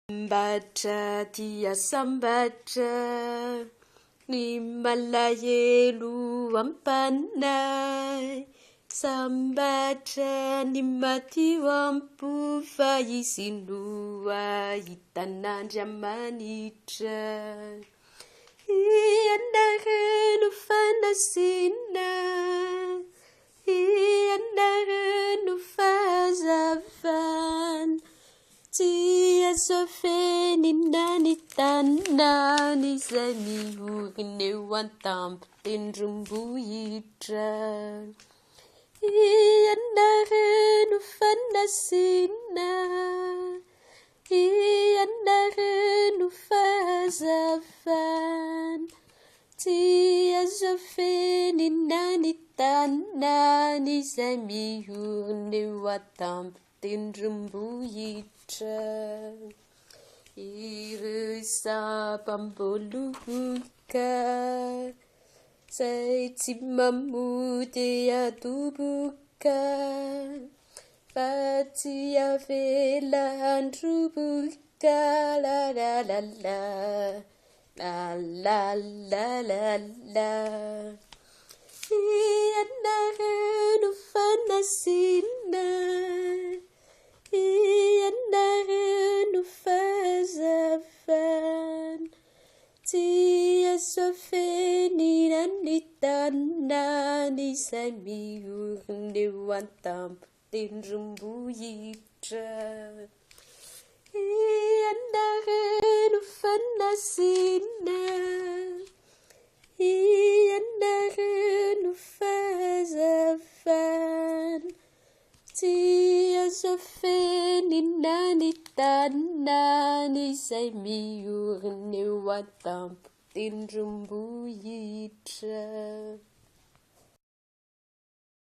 Sambatra dia sambatra, ny malahelo ampanay. Sambatra ny matio ampofa isinoa hitan'Andriamanitra. Ianarano fanasiana, ianarano fahazavana, tsy azo fenina ny tanàna izay miorina eo an-tampon-tendrombohitra. Ianarano fanasiana, ianarano fahazavana, tsy azo fenina ny tanàna izay miorina eo an-tampon-tendrombohitra. Ireo sambam-boaloka zay tsy mamody adoboka, fa tsy avela handroboka. La la la la, la la la la la. Ianarano fanasiana, ianarano fahazavana, tsy azo fenina ny tanàna izay miorina eo an-tampon-tendrombohitra. Ianarano fanasiana, ianarano fahazavana, tsy azo fenina ny tanàna izay miorina eo an-tampon-tendrombohitra.